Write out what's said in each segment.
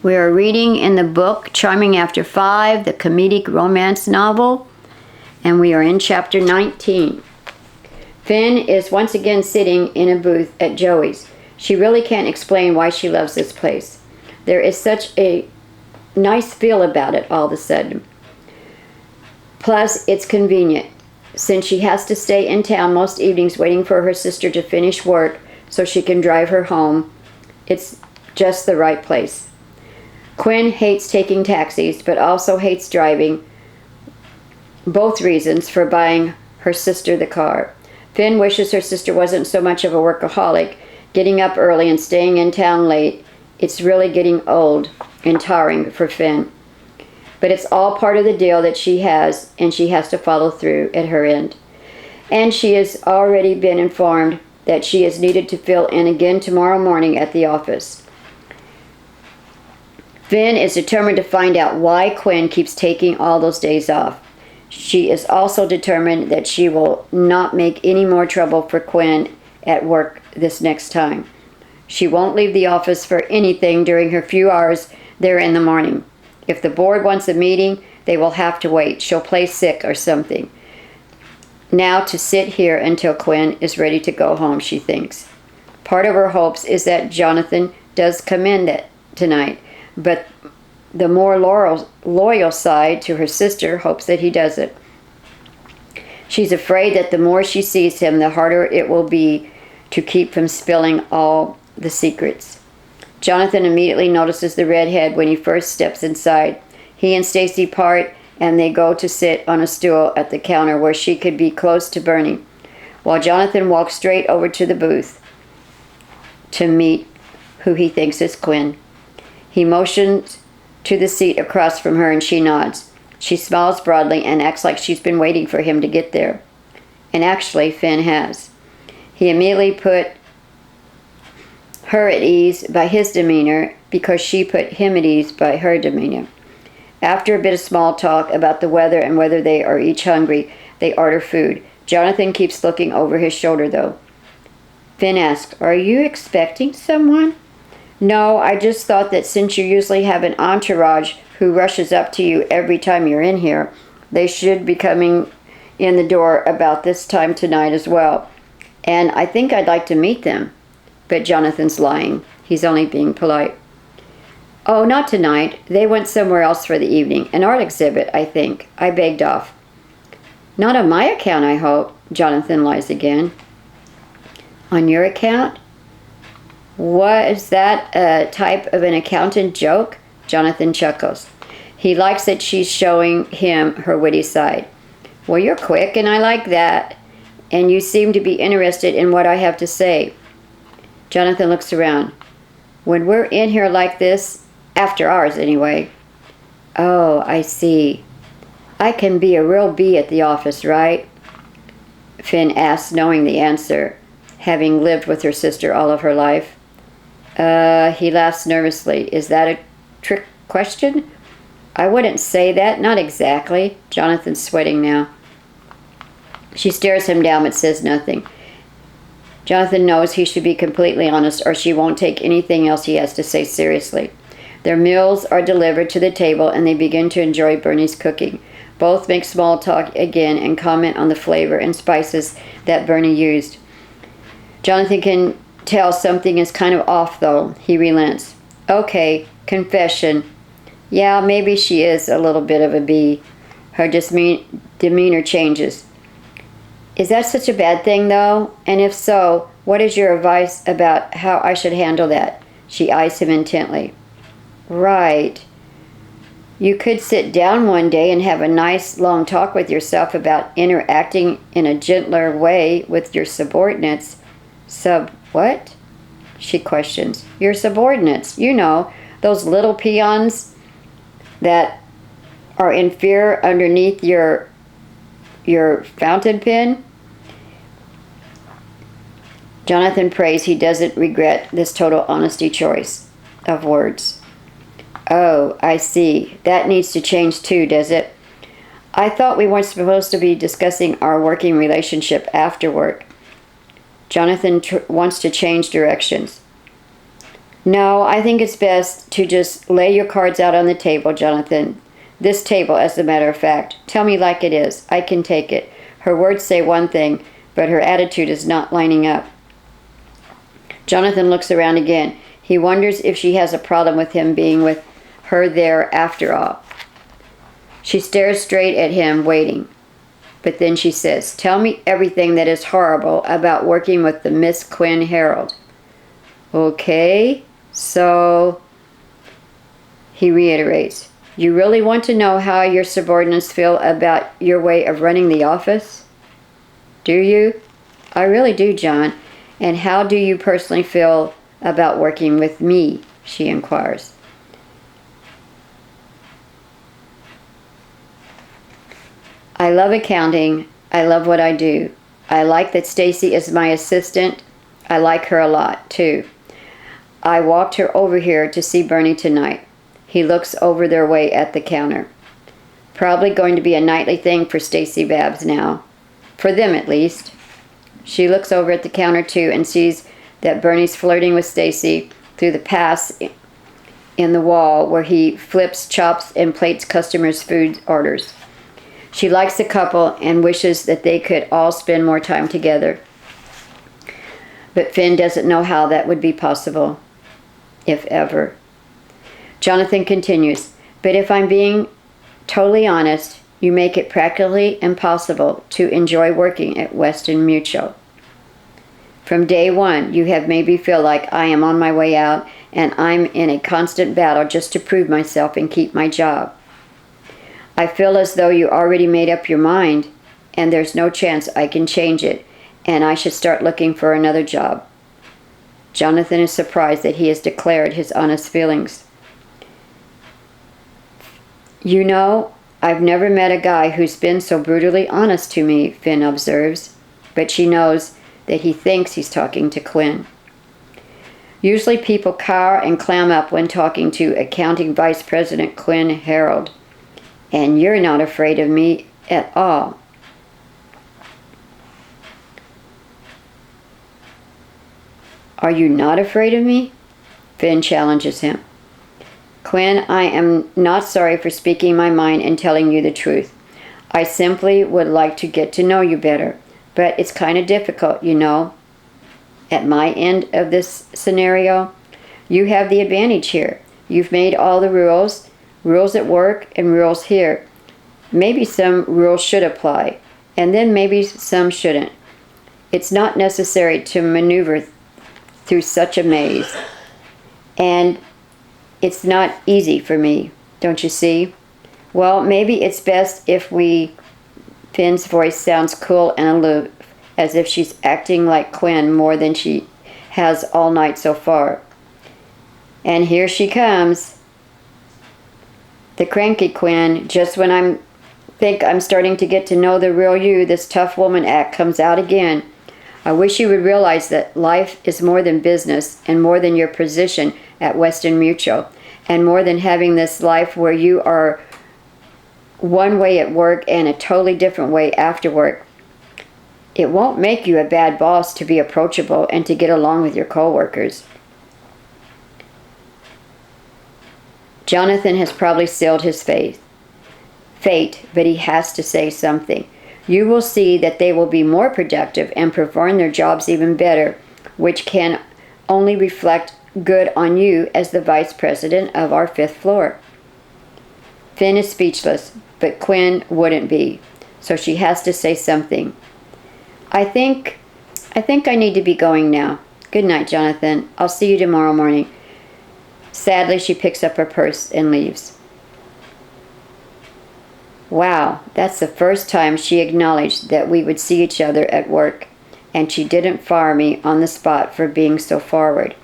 We are reading in the book Charming After 5, the comedic romance novel, and we are in chapter 19. Finn is once again sitting in a booth at Joey's. She really can't explain why she loves this place. There is such a nice feel about it all of a sudden. Plus, it's convenient, since she has to stay in town most evenings waiting for her sister to finish work so she can drive her home. It's just the right place. Quinn hates taking taxis, but also hates driving, both reasons for buying her sister the car. Finn wishes her sister wasn't so much of a workaholic, getting up early and staying in town late. It's really getting old and tiring for Finn. But it's all part of the deal that she has, and she has to follow through at her end. And she has already been informed that she is needed to fill in again tomorrow morning at the office. Finn is determined to find out why Quinn keeps taking all those days off. She is also determined that she will not make any more trouble for Quinn at work this next time. She won't leave the office for anything during her few hours there in the morning. If the board wants a meeting, they will have to wait. She'll play sick or something. Now to sit here until Quinn is ready to go home, she thinks. Part of her hopes is that Jonathan does come in tonight, but the more loyal side to her sister hopes that he doesn't. She's afraid that the more she sees him, the harder it will be to keep from spilling all the secrets. Jonathan immediately notices the redhead when he first steps inside. He and Stacy part, and they go to sit on a stool at the counter where she could be close to Bernie, while Jonathan walks straight over to the booth to meet who he thinks is Quinn. He motions to the seat across from her, and she nods. She smiles broadly and acts like she's been waiting for him to get there. And actually, Finn has. He immediately put her at ease by his demeanor because she put him at ease by her demeanor. After a bit of small talk about the weather and whether they are each hungry, they order food. Jonathan keeps looking over his shoulder, though. Finn asks, "Are you expecting someone?" "No, I just thought that since you usually have an entourage who rushes up to you every time you're in here, they should be coming in the door about this time tonight as well. And I think I'd like to meet them." But Jonathan's lying. He's only being polite. "Oh, not tonight. They went somewhere else for the evening. An art exhibit, I think. I begged off." "Not on my account, I hope." Jonathan lies again. "On your account? Was that a type of an accountant joke?" Jonathan chuckles. He likes that she's showing him her witty side. "Well, you're quick, and I like that. And you seem to be interested in what I have to say." Jonathan looks around. "When we're in here like this, after hours anyway." "Oh, I see. I can be a real bee at the office, right?" Finn asks, knowing the answer, having lived with her sister all of her life. He laughs nervously. "Is that a trick question?" "I wouldn't say that, not exactly." Jonathan's sweating now. She stares him down but says nothing. Jonathan knows he should be completely honest or she won't take anything else he has to say seriously. Their meals are delivered to the table and they begin to enjoy Bernie's cooking. Both make small talk again and comment on the flavor and spices that Bernie used. Jonathan can tell something is kind of off, though. He relents. "Okay, confession. Yeah, maybe she is a little bit of a bee." Her demeanor changes. "Is that such a bad thing, though? And if so, what is your advice about how I should handle that?" She eyes him intently. "Right. You could sit down one day and have a nice long talk with yourself about interacting in a gentler way with your subordinates." What?" she questions. "Your subordinates. You know, those little peons that are in fear underneath your fountain pen." Jonathan prays he doesn't regret this total honesty choice of words. "Oh, I see. That needs to change too, does it? I thought we weren't supposed to be discussing our working relationship after work." Jonathan wants to change directions. No, I think it's best to just lay your cards out on the table, Jonathan. This table, as a matter of fact. Tell me like it is. I can take it. Her words say one thing, but her attitude is not lining up. Jonathan looks around again. He wonders if she has a problem with him being with her there after all. She stares straight at him, waiting. But then she says, "Tell me everything that is horrible about working with the Miss Quinn Herald." Okay, so he reiterates, "You really want to know how your subordinates feel about your way of running the office?" "Do you?" "I really do, John. And how do you personally feel about working with me?" she inquires. "I love accounting. I love what I do. I like that Stacy is my assistant. I like her a lot, too. I walked her over here to see Bernie tonight." He looks over their way at the counter. "Probably going to be a nightly thing for Stacy Babes now. For them, at least." She looks over at the counter, too, and sees that Bernie's flirting with Stacy through the pass in the wall where he flips, chops, and plates customers' food orders. She likes the couple and wishes that they could all spend more time together. But Finn doesn't know how that would be possible, if ever. Jonathan continues, "But if I'm being totally honest, you make it practically impossible to enjoy working at Westin Mutual. From day one, you have made me feel like I am on my way out and I'm in a constant battle just to prove myself and keep my job. I feel as though you already made up your mind and there's no chance I can change it and I should start looking for another job." Jonathan is surprised that he has declared his honest feelings. "You know, I've never met a guy who's been so brutally honest to me," Finn observes, but she knows that he thinks he's talking to Quinn. "Usually people cower and clam up when talking to Accounting Vice President Quinn Herald, and you're not afraid of me at all." "Are you not afraid of me?" Finn challenges him. "Quinn, I am not sorry for speaking my mind and telling you the truth. I simply would like to get to know you better, but it's kind of difficult, you know. At my end of this scenario, you have the advantage here. You've made all the rules at work and rules here. Maybe some rules should apply, and then maybe some shouldn't. It's not necessary to maneuver through such a maze. And it's not easy for me, don't you see? Well, maybe it's best if we..." Finn's voice sounds cool and aloof, as if she's acting like Quinn more than she has all night so far. "And here she comes. The cranky Quinn. Just when I think I'm starting to get to know the real you, this tough woman act comes out again. I wish you would realize that life is more than business and more than your position at Westin Mutual and more than having this life where you are one way at work and a totally different way after work. It won't make you a bad boss to be approachable and to get along with your coworkers." Jonathan has probably sealed his fate, but he has to say something. "You will see that they will be more productive and perform their jobs even better, which can only reflect good on you as the vice president of our 5th floor." Finn is speechless, but Quinn wouldn't be, so she has to say something. I think I need to be going now. Good night, Jonathan. I'll see you tomorrow morning." Sadly, she picks up her purse and leaves. Wow, that's the first time she acknowledged that we would see each other at work, and she didn't fire me on the spot for being so forward.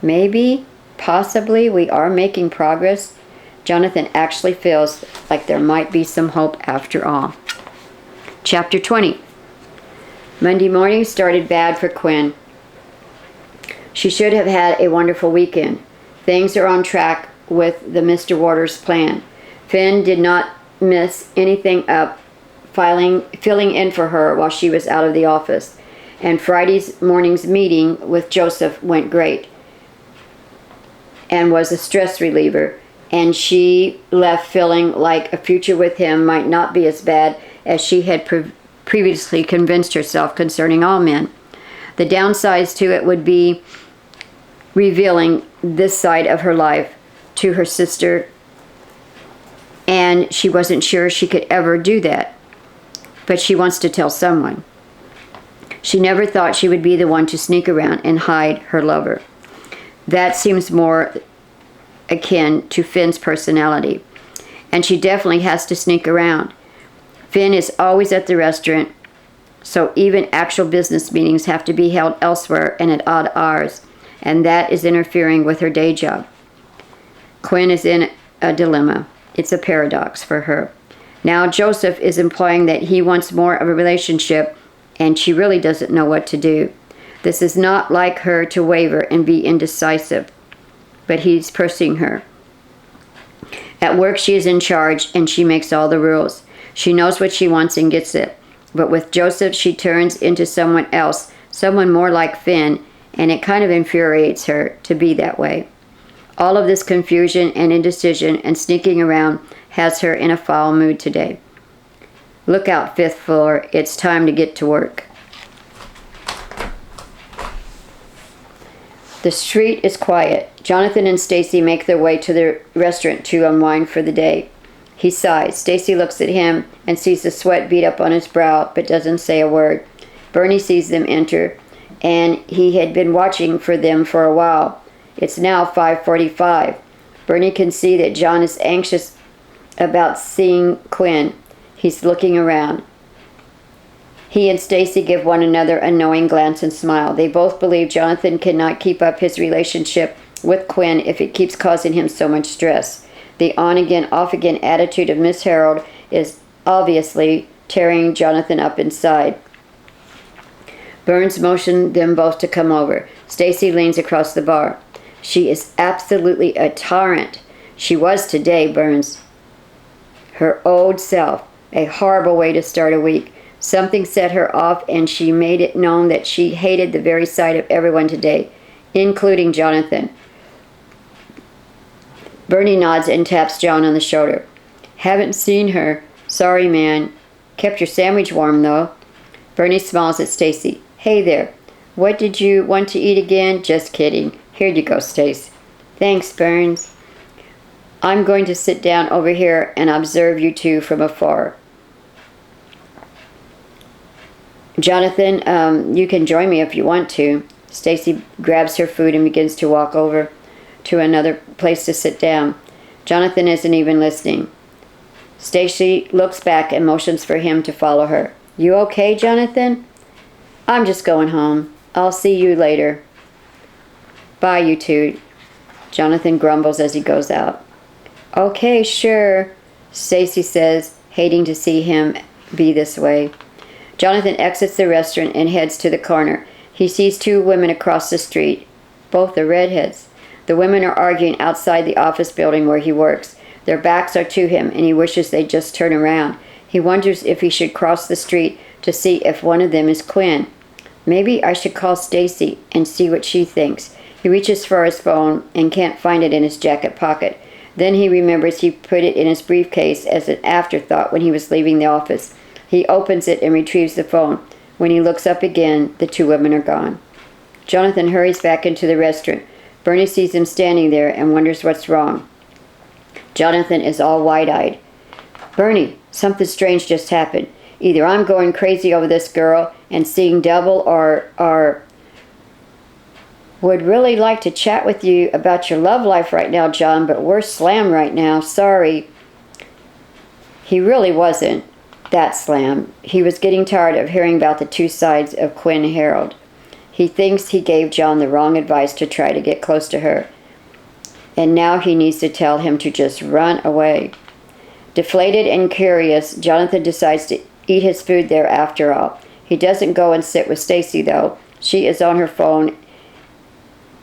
Maybe, possibly, we are making progress. Jonathan actually feels like there might be some hope after all. Chapter 20. Monday morning started bad for Quinn. She should have had a wonderful weekend. Things are on track with the Mr. Waters plan. Finn did not miss anything up filling in for her while she was out of the office, and Friday's morning's meeting with Joseph went great. and was a stress reliever, and she left feeling like a future with him might not be as bad as she had previously convinced herself concerning all men. The downsides to it would be revealing this side of her life to her sister, and she wasn't sure she could ever do that. But she wants to tell someone. She never thought she would be the one to sneak around and hide her lover. That seems more akin to Finn's personality. And she definitely has to sneak around. Finn is always at the restaurant, so even actual business meetings have to be held elsewhere and at odd hours, and that is interfering with her day job. Quinn is in a dilemma. It's a paradox for her. Now Joseph is implying that he wants more of a relationship, and she really doesn't know what to do. This is not like her to waver and be indecisive, but he's pressing her. At work, she is in charge, and she makes all the rules. She knows what she wants and gets it. But with Joseph, she turns into someone else, someone more like Finn, and it kind of infuriates her to be that way. All of this confusion and indecision and sneaking around has her in a foul mood today. Look out, 5th floor. It's time to get to work. The street is quiet. Jonathan and Stacy make their way to the restaurant to unwind for the day. He sighs. Stacy looks at him and sees the sweat bead up on his brow, but doesn't say a word. Bernie sees them enter, and he had been watching for them for a while. It's now 5:45. Bernie can see that John is anxious about seeing Quinn. He's looking around. He and Stacy give one another a knowing glance and smile. They both believe Jonathan cannot keep up his relationship with Quinn if it keeps causing him so much stress. The on-again, off-again attitude of Miss Herald is obviously tearing Jonathan up inside. Burns motioned them both to come over. Stacy leans across the bar. She is absolutely a tyrant. She was today, Burns. Her old self. A horrible way to start a week. Something set her off, and she made it known that she hated the very sight of everyone today, including Jonathan. Bernie nods and taps John on the shoulder. Haven't seen her. Sorry, man. Kept your sandwich warm, though. Bernie smiles at Stacy. Hey there. What did you want to eat again? Just kidding. Here you go, Stace. Thanks, Burns. I'm going to sit down over here and observe you two from afar. Jonathan, you can join me if you want to. Stacy grabs her food and begins to walk over to another place to sit down. Jonathan isn't even listening. Stacy looks back and motions for him to follow her. You okay, Jonathan? I'm just going home. I'll see you later. Bye, you two. Jonathan grumbles as he goes out. Okay, sure, Stacy says, hating to see him be this way. Jonathan exits the restaurant and heads to the corner. He sees two women across the street. Both are redheads. The women are arguing outside the office building where he works. Their backs are to him, and he wishes they'd just turn around. He wonders if he should cross the street to see if one of them is Quinn. Maybe I should call Stacy and see what she thinks. He reaches for his phone and can't find it in his jacket pocket. Then he remembers he put it in his briefcase as an afterthought when he was leaving the office. He opens it and retrieves the phone. When he looks up again, the two women are gone. Jonathan hurries back into the restaurant. Bernie sees him standing there and wonders what's wrong. Jonathan is all wide-eyed. Bernie, something strange just happened. Either I'm going crazy over this girl and seeing double, or would really like to chat with you about your love life right now, John, but we're slammed right now. Sorry. He really wasn't that slammed. He was getting tired of hearing about the two sides of Quinn Herald. He thinks he gave John the wrong advice to try to get close to her. And now he needs to tell him to just run away. Deflated and curious, Jonathan decides to eat his food there after all. He doesn't go and sit with Stacy, though. She is on her phone,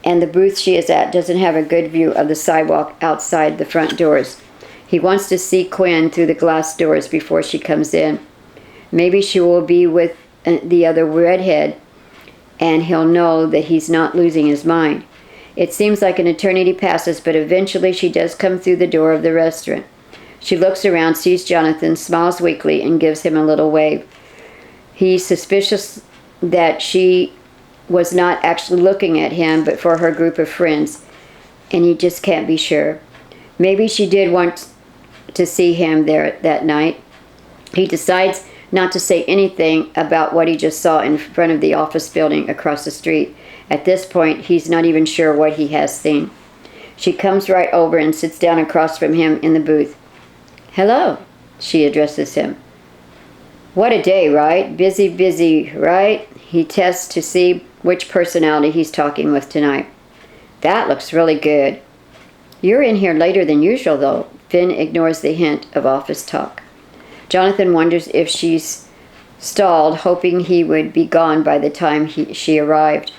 and the booth she is at doesn't have a good view of the sidewalk outside the front doors. He wants to see Quinn through the glass doors before she comes in. Maybe she will be with the other redhead, and he'll know that he's not losing his mind. It seems like an eternity passes, but eventually she does come through the door of the restaurant. She looks around, sees Jonathan, smiles weakly, and gives him a little wave. He's suspicious that she was not actually looking at him, but for her group of friends, and he just can't be sure. Maybe she did want to see him there that night. He decides not to say anything about what he just saw in front of the office building across the street. At this point, he's not even sure what he has seen. She comes right over and sits down across from him in the booth. "Hello," she addresses him. "What a day, right? Busy, busy, right?" He tests to see which personality he's talking with tonight. "That looks really good." "You're in here later than usual, though." Finn ignores the hint of office talk. Jonathan wonders if she's stalled, hoping he would be gone by the time she arrived.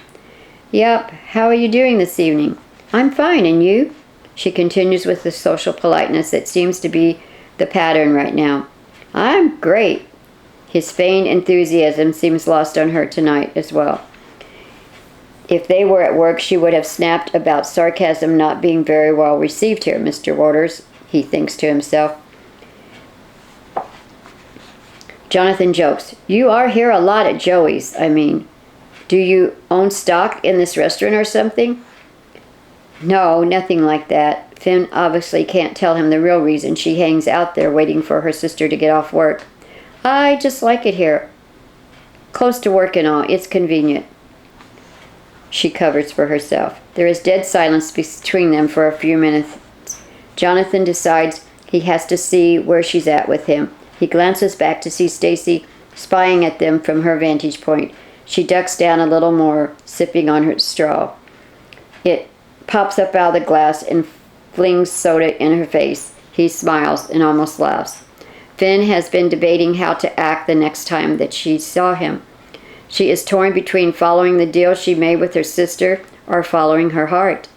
"Yep, how are you doing this evening?" "I'm fine, and you?" She continues with the social politeness that seems to be the pattern right now. "I'm great." His feigned enthusiasm seems lost on her tonight as well. If they were at work, she would have snapped about sarcasm not being very well received here, Mr. Waters, he thinks to himself. Jonathan jokes, "You are here a lot at Joey's, I mean. Do you own stock in this restaurant or something?" "No, nothing like that." Finn obviously can't tell him the real reason she hangs out there waiting for her sister to get off work. "I just like it here. Close to work and all. It's convenient." She covers for herself. There is dead silence between them for a few minutes. Jonathan decides he has to see where she's at with him. He glances back to see Stacy spying at them from her vantage point. She ducks down a little more, sipping on her straw. It pops up out of the glass and flings soda in her face. He smiles and almost laughs. Finn has been debating how to act the next time that she saw him. She is torn between following the deal she made with her sister or following her heart.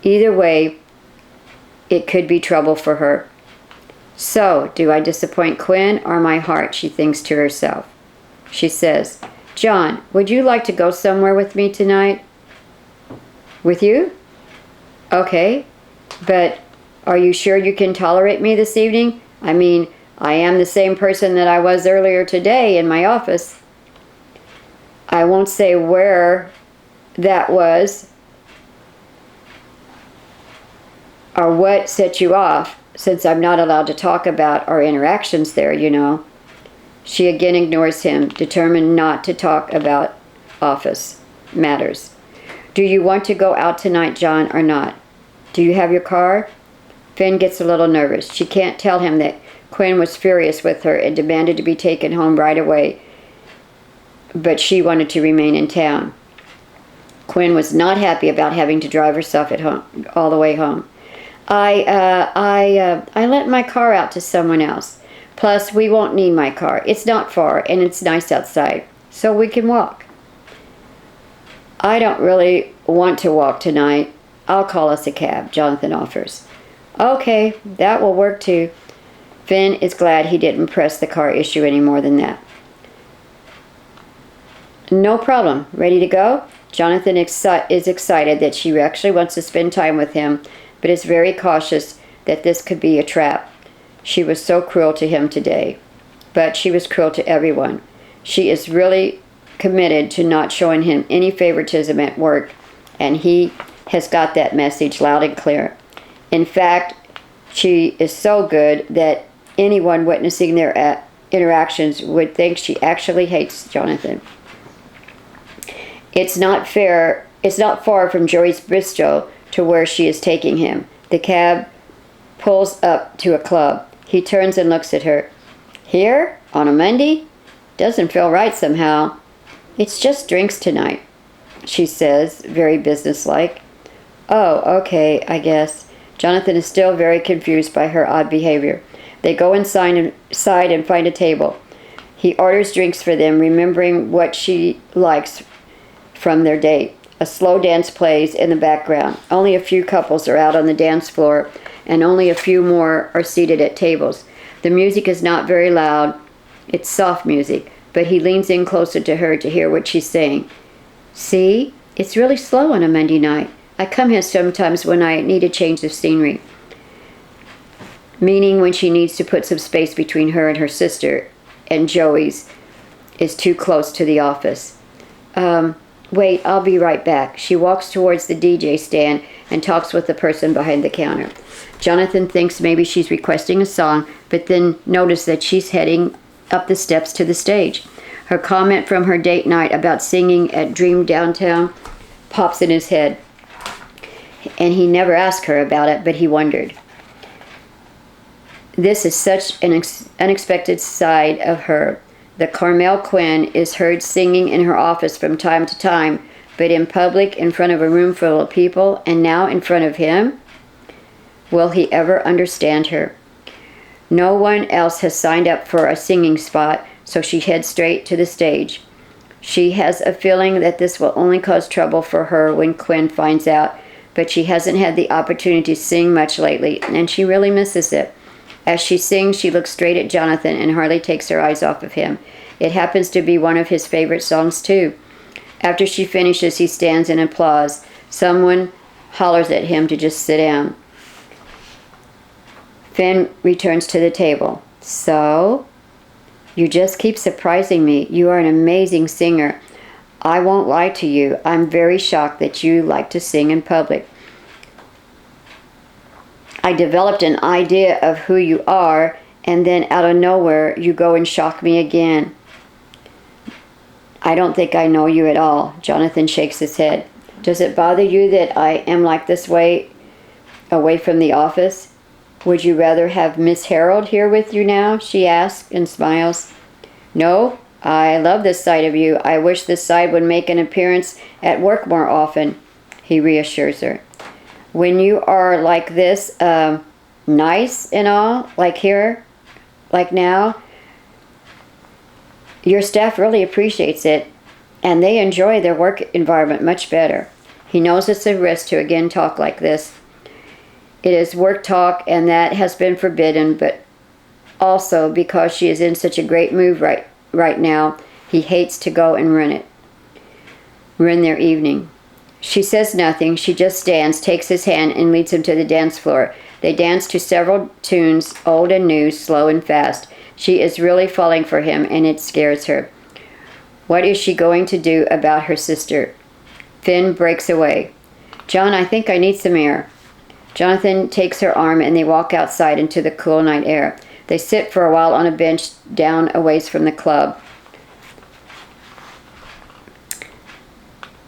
Either way, it could be trouble for her. So, do I disappoint Quinn or my heart, she thinks to herself. She says, "John, would you like to go somewhere with me tonight?" "With you?" "Okay, but are you sure you can tolerate me this evening? I mean, I am the same person that I was earlier today in my office." I won't say where that was or what set you off, since I'm not allowed to talk about our interactions there, you know. She again ignores him, determined not to talk about office matters. "Do you want to go out tonight, John, or not? Do you have your car?" Finn gets a little nervous. She can't tell him that Quinn was furious with her and demanded to be taken home right away, but she wanted to remain in town. Quinn was not happy about having to drive herself at home all the way home. I lent my car out to someone else. Plus, we won't need my car. It's not far, and it's nice outside, so we can walk." "I don't really want to walk tonight. I'll call us a cab," Jonathan offers. "Okay, that will work too." Finn is glad he didn't press the car issue any more than that. "No problem. Ready to go?" Jonathan is excited that she actually wants to spend time with him, but is very cautious that this could be a trap. She was so cruel to him today, but she was cruel to everyone. She is really committed to not showing him any favoritism at work, and he has got that message loud and clear. In fact, she is so good that anyone witnessing their interactions would think she actually hates Jonathan. It's not far from Joey's bistro to where she is taking him. The cab pulls up to a club. He turns and looks at her. "Here? On a Monday? Doesn't feel right somehow." "It's just drinks tonight," she says, very businesslike. "Oh, okay, I guess." Jonathan is still very confused by her odd behavior. They go inside and find a table. He orders drinks for them, remembering what she likes from their date. A slow dance plays in the background. Only a few couples are out on the dance floor, and only a few more are seated at tables. The music is not very loud. It's soft music, but he leans in closer to her to hear what she's saying. "See? It's really slow on a Monday night. I come here sometimes when I need a change of scenery. Meaning when she needs to put some space between her and her sister, and Joey's is too close to the office. Wait, I'll be right back. She walks towards the DJ stand and talks with the person behind the counter. Jonathan thinks maybe she's requesting a song, but then notices that she's heading up the steps to the stage. Her comment from her date night about singing at Dream Downtown pops in his head. And he never asked her about it, but he wondered. This is such an unexpected side of her. The Carmel Quinn is heard singing in her office from time to time, but in public, in front of a room full of people, and now in front of him? Will he ever understand her? No one else has signed up for a singing spot, so she heads straight to the stage. She has a feeling that this will only cause trouble for her when Quinn finds out, but she hasn't had the opportunity to sing much lately, and she really misses it. As she sings, she looks straight at Jonathan and hardly takes her eyes off of him. It happens to be one of his favorite songs, too. After she finishes, he stands in applause. Someone hollers at him to just sit down. Finn returns to the table. So, you just keep surprising me. You are an amazing singer. I won't lie to you. I'm very shocked that you like to sing in public. I developed an idea of who you are, and then out of nowhere, you go and shock me again. I don't think I know you at all. Jonathan shakes his head. Does it bother you that I am like this way, away from the office? Would you rather have Miss Herald here with you now? She asks and smiles. No, I love this side of you. I wish this side would make an appearance at work more often, he reassures her. When you are like this, nice and all, like here, like now, your staff really appreciates it, and they enjoy their work environment much better. He knows it's a risk to again talk like this. It is work talk, and that has been forbidden, but also because she is in such a great mood right now, he hates to go and ruin their evening. She says nothing. She just stands, takes his hand, and leads him to the dance floor. They dance to several tunes, old and new, slow and fast. She is really falling for him, and it scares her. What is she going to do about her sister? Finn breaks away. John, I think I need some air. Jonathan takes her arm, and they walk outside into the cool night air. They sit for a while on a bench down a ways from the club.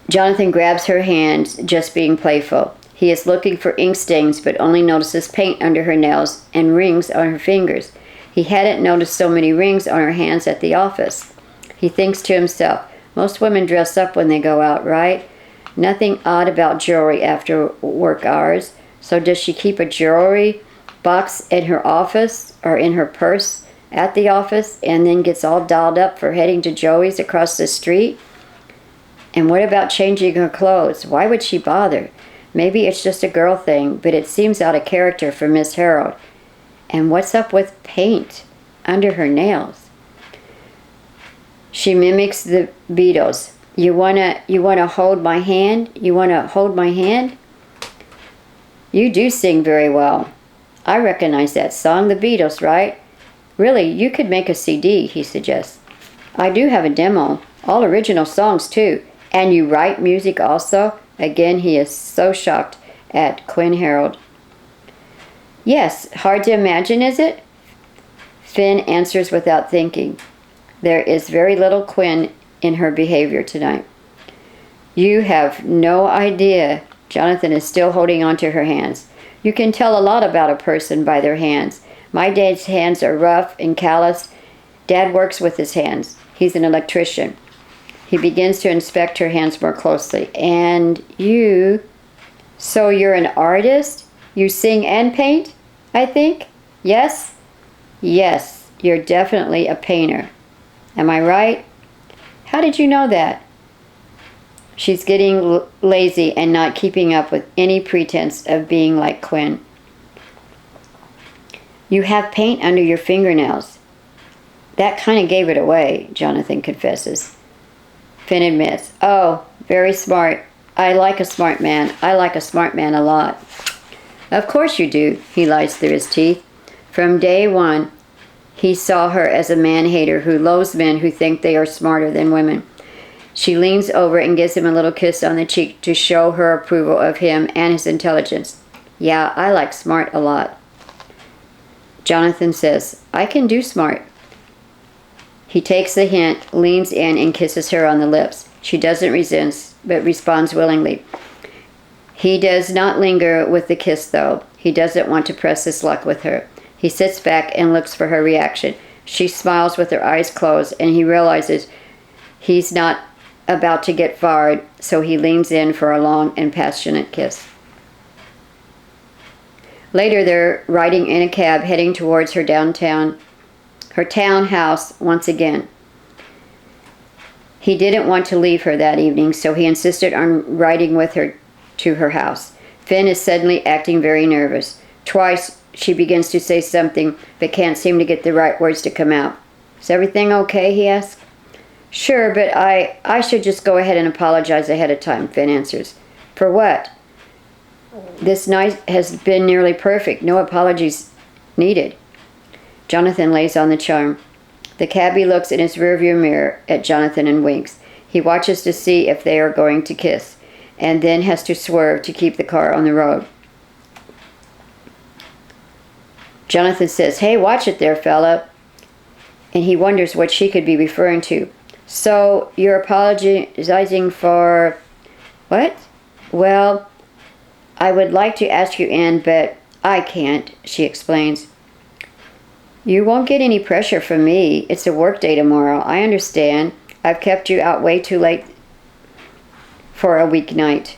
Jonathan grabs her hand, just being playful. He is looking for ink stains, but only notices paint under her nails and rings on her fingers. He hadn't noticed so many rings on her hands at the office. He thinks to himself, most women dress up when they go out, right? Nothing odd about jewelry after work hours. So does she keep a jewelry box in her office or in her purse at the office and then gets all dolled up for heading to Joey's across the street? And what about changing her clothes? Why would she bother? Maybe it's just a girl thing, but it seems out of character for Miss Herald. And what's up with paint under her nails? She mimics the Beatles. You wanna hold my hand? You wanna hold my hand? You do sing very well. I recognize that song, the Beatles, right? Really, you could make a CD, he suggests. I do have a demo, all original songs too. And you write music also? Again, he is so shocked at Quinn Herald. Yes, hard to imagine, is it? Finn answers without thinking. There is very little Quinn in her behavior tonight. You have no idea. Jonathan is still holding on to her hands. You can tell a lot about a person by their hands. My dad's hands are rough and callous. Dad works with his hands. He's an electrician. He begins to inspect her hands more closely. And you... So you're an artist? You sing and paint, I think? Yes? Yes, you're definitely a painter. Am I right? How did you know that? She's getting lazy and not keeping up with any pretense of being like Quinn. You have paint under your fingernails. That kind of gave it away, Jonathan confesses. Finn admits, oh, very smart. I like a smart man. I like a smart man a lot. Of course you do, he lies through his teeth. From day one, he saw her as a man-hater who loathes men who think they are smarter than women. She leans over and gives him a little kiss on the cheek to show her approval of him and his intelligence. Yeah, I like smart a lot. Jonathan says, I can do smart. He takes the hint, leans in, and kisses her on the lips. She doesn't resist, but responds willingly. He does not linger with the kiss, though. He doesn't want to press his luck with her. He sits back and looks for her reaction. She smiles with her eyes closed, and he realizes he's not about to get fired, so he leans in for a long and passionate kiss. Later, they're riding in a cab heading towards her townhouse once again. He didn't want to leave her that evening, so he insisted on riding with her to her house. Finn is suddenly acting very nervous. Twice, she begins to say something, but can't seem to get the right words to come out. Is everything okay, he asks. Sure, but I should just go ahead and apologize ahead of time, Finn answers. For what? This night has been nearly perfect. No apologies needed. Jonathan lays on the charm. The cabbie looks in his rearview mirror at Jonathan and winks. He watches to see if they are going to kiss, and then has to swerve to keep the car on the road. Jonathan says, Hey, watch it there, fella. And he wonders what she could be referring to. So, you're apologizing for... What? Well, I would like to ask you in, but I can't, she explains. You won't get any pressure from me. It's a work day tomorrow. I understand. I've kept you out way too late for a weeknight.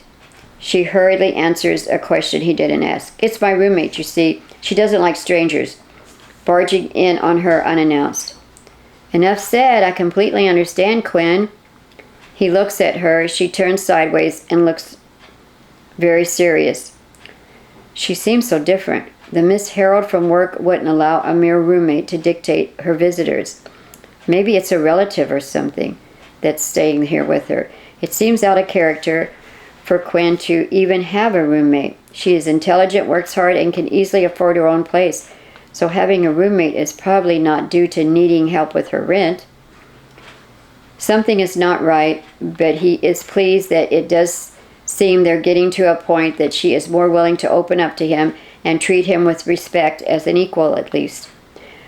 She hurriedly answers a question he didn't ask. It's my roommate, you see. She doesn't like strangers barging in on her unannounced. Enough said. I completely understand, Quinn. He looks at her. She turns sideways and looks very serious. She seems so different. The Miss Herald from work wouldn't allow a mere roommate to dictate her visitors. Maybe it's a relative or something that's staying here with her. It seems out of character for Quinn to even have a roommate. She is intelligent, works hard, and can easily afford her own place. So having a roommate is probably not due to needing help with her rent. Something is not right, but he is pleased that it does seem they're getting to a point that she is more willing to open up to him and treat him with respect as an equal at least.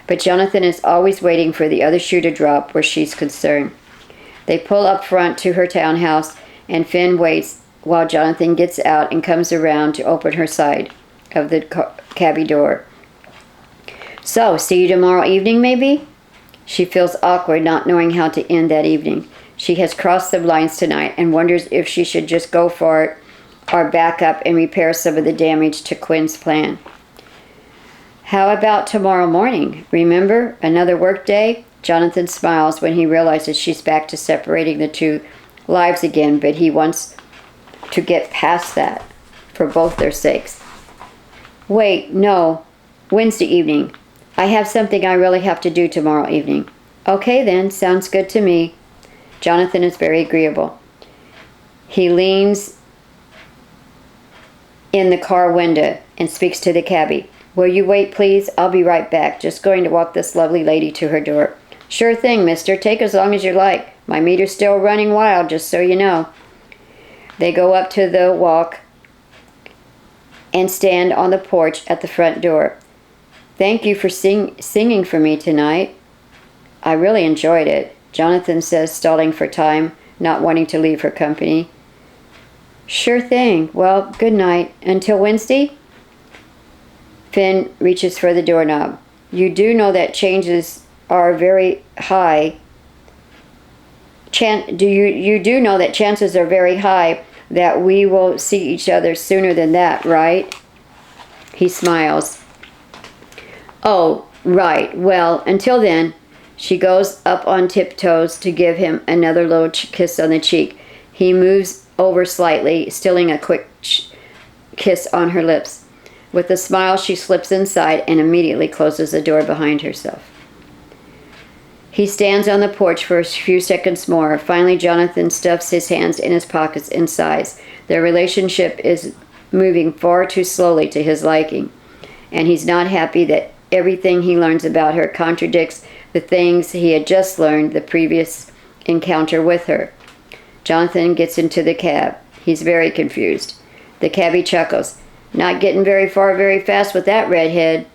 But Jonathan is always waiting for the other shoe to drop where she's concerned. They pull up front to her townhouse, and Finn waits while Jonathan gets out and comes around to open her side of the cabbie door. So, see you tomorrow evening, maybe? She feels awkward not knowing how to end that evening. She has crossed the lines tonight and wonders if she should just go for it or back up and repair some of the damage to Quinn's plan. How about tomorrow morning? Remember, another work day? Jonathan smiles when he realizes she's back to separating the two lives again, but he wants to get past that for both their sakes. Wait, no. Wednesday evening. I have something I really have to do tomorrow evening. Okay then, sounds good to me. Jonathan is very agreeable. He leans in the car window and speaks to the cabbie. Will you wait, please? I'll be right back. Just going to walk this lovely lady to her door. Sure thing, mister. Take as long as you like. My meter's still running wild, just so you know. They go up to the walk and stand on the porch at the front door. Thank you for singing for me tonight. I really enjoyed it, Jonathan says, stalling for time, not wanting to leave her company. Sure thing. Well, good night. Until Wednesday? Finn reaches for the doorknob. You do know that chances are very high. You do know that chances are very high that we will see each other sooner than that, right? He smiles. Oh, right. Well, until then. She goes up on tiptoes to give him another little kiss on the cheek. He moves over slightly, stealing a quick kiss on her lips. With a smile, she slips inside and immediately closes the door behind herself. He stands on the porch for a few seconds more. Finally, Jonathan stuffs his hands in his pockets and sighs. Their relationship is moving far too slowly to his liking, and he's not happy that everything he learns about her contradicts the things he had just learned the previous encounter with her. Jonathan gets into the cab. He's very confused. The cabbie chuckles. Not getting very far very fast with that redhead.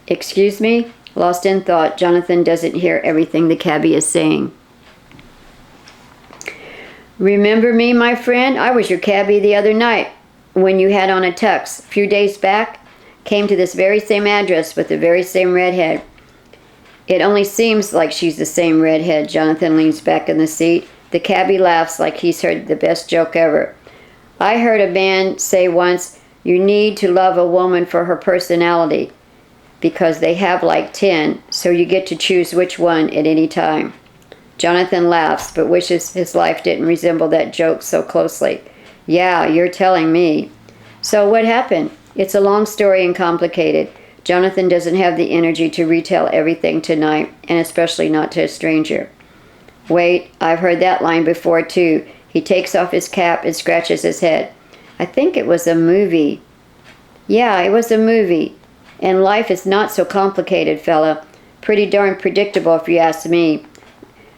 Excuse me? Lost in thought, Jonathan doesn't hear everything the cabbie is saying. Remember me, my friend? I was your cabbie the other night when you had on a tux. A few days back, came to this very same address with the very same redhead. It only seems like she's the same redhead. Jonathan leans back in the seat. The cabbie laughs like he's heard the best joke ever. I heard a man say once, you need to love a woman for her personality because they have like 10, so you get to choose which one at any time. Jonathan laughs, but wishes his life didn't resemble that joke so closely. Yeah, you're telling me. So what happened? It's a long story and complicated. Jonathan doesn't have the energy to retell everything tonight, and especially not to a stranger. Wait, I've heard that line before too. He takes off his cap and scratches his head. I think it was a movie. Yeah, it was a movie. And life is not so complicated, fella. Pretty darn predictable if you ask me.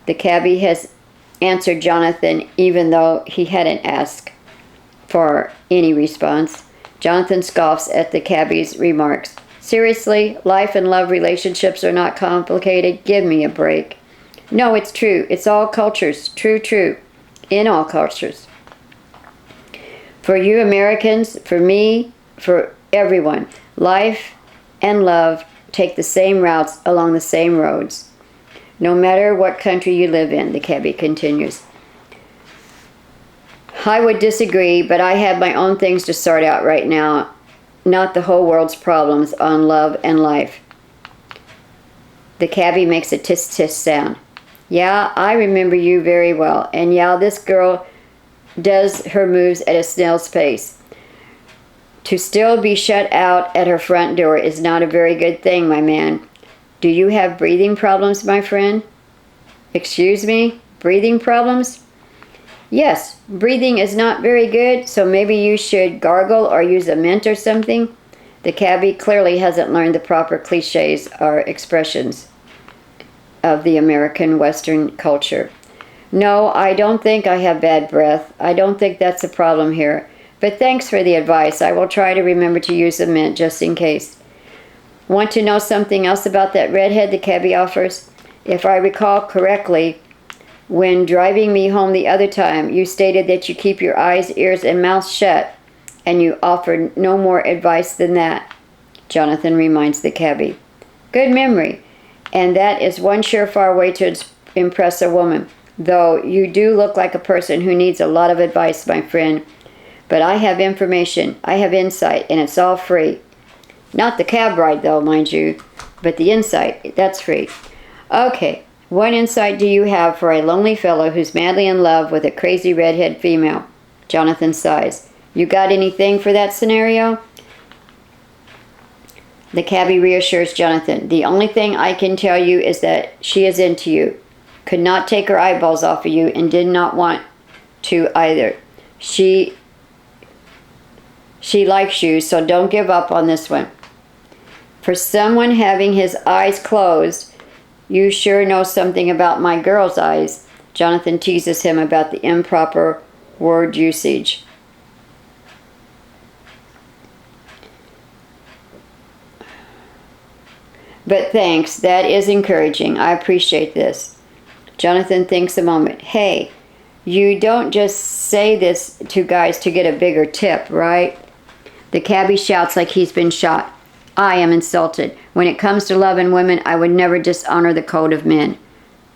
The cabbie has answered Jonathan even though he hadn't asked for any response. Jonathan scoffs at the cabbie's remarks. Seriously, life and love relationships are not complicated? Give me a break. No, it's true. It's all cultures. True. In all cultures. For you Americans, for me, for everyone, life and love take the same routes along the same roads. No matter what country you live in, the cabbie continues. I would disagree, but I have my own things to sort out right now, not the whole world's problems on love and life. The cabbie makes a tis-tis sound. Yeah, I remember you very well, and yeah, this girl does her moves at a snail's pace. To still be shut out at her front door is not a very good thing, my man. Do you have breathing problems, my friend? Excuse me? Breathing problems? Yes, breathing is not very good, so maybe you should gargle or use a mint or something. The cabbie clearly hasn't learned the proper cliches or expressions of the American Western culture. No, I don't think I have bad breath. I don't think that's a problem here. But thanks for the advice. I will try to remember to use a mint just in case. Want to know something else about that redhead, the cabbie offers? If I recall correctly, when driving me home the other time, you stated that you keep your eyes, ears, and mouth shut, and you offered no more advice than that. Jonathan reminds the cabbie. Good memory, and that is one surefire way to impress a woman. Though you do look like a person who needs a lot of advice, my friend. But I have information, I have insight, and it's all free. Not the cab ride, though, mind you, but the insight, that's free. Okay, what insight do you have for a lonely fellow who's madly in love with a crazy redhead female? Jonathan sighs. You got anything for that scenario? The cabbie reassures Jonathan. The only thing I can tell you is that she is into you. Could not take her eyeballs off of you and did not want to either. She likes you, so don't give up on this one. For someone having his eyes closed, you sure know something about my girl's eyes. Jonathan teases him about the improper word usage. But thanks, that is encouraging. I appreciate this. Jonathan thinks a moment. Hey, you don't just say this to guys to get a bigger tip, right? The cabbie shouts like he's been shot. I am insulted. When it comes to loving women, I would never dishonor the code of men.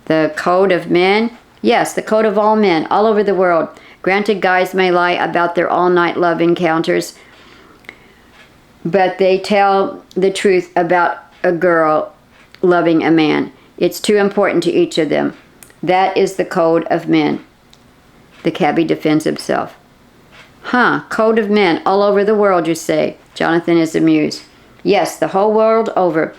The code of men? Yes, the code of all men, all over the world. Granted, guys may lie about their all-night love encounters, but they tell the truth about a girl loving a man. It's too important to each of them. That is the code of men. The cabbie defends himself. Code of men all over the world, you say? Jonathan is amused. Yes, the whole world over.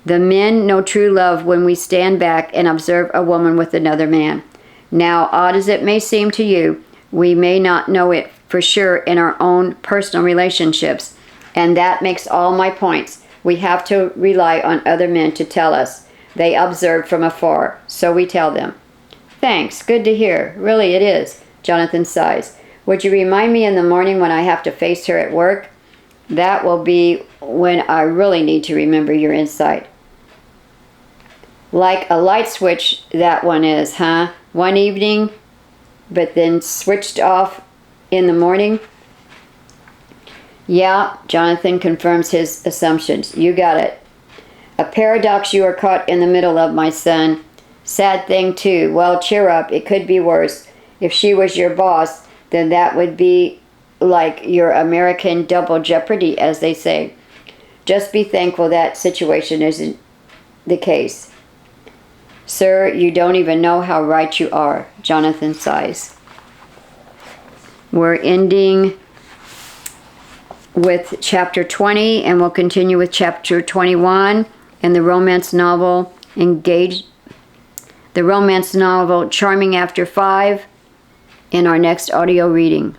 The men know true love when we stand back and observe a woman with another man. Now, odd as it may seem to you, we may not know it for sure in our own personal relationships. And that makes all my points. We have to rely on other men to tell us. They observe from afar, so we tell them. Thanks, good to hear. Really it is, Jonathan sighs. Would you remind me in the morning when I have to face her at work? That will be when I really need to remember your insight. Like a light switch, that one is, huh? One evening, but then switched off in the morning? Yeah, Jonathan confirms his assumptions. You got it. A paradox you are caught in the middle of, my son. Sad thing, too. Well, cheer up. It could be worse. If she was your boss, then that would be like your American double jeopardy, as they say. Just be thankful that situation isn't the case. Sir, you don't even know how right you are, Jonathan sighs. We're ending with chapter 20, and we'll continue with chapter 21 in the romance novel Charming After 5 in our next audio reading.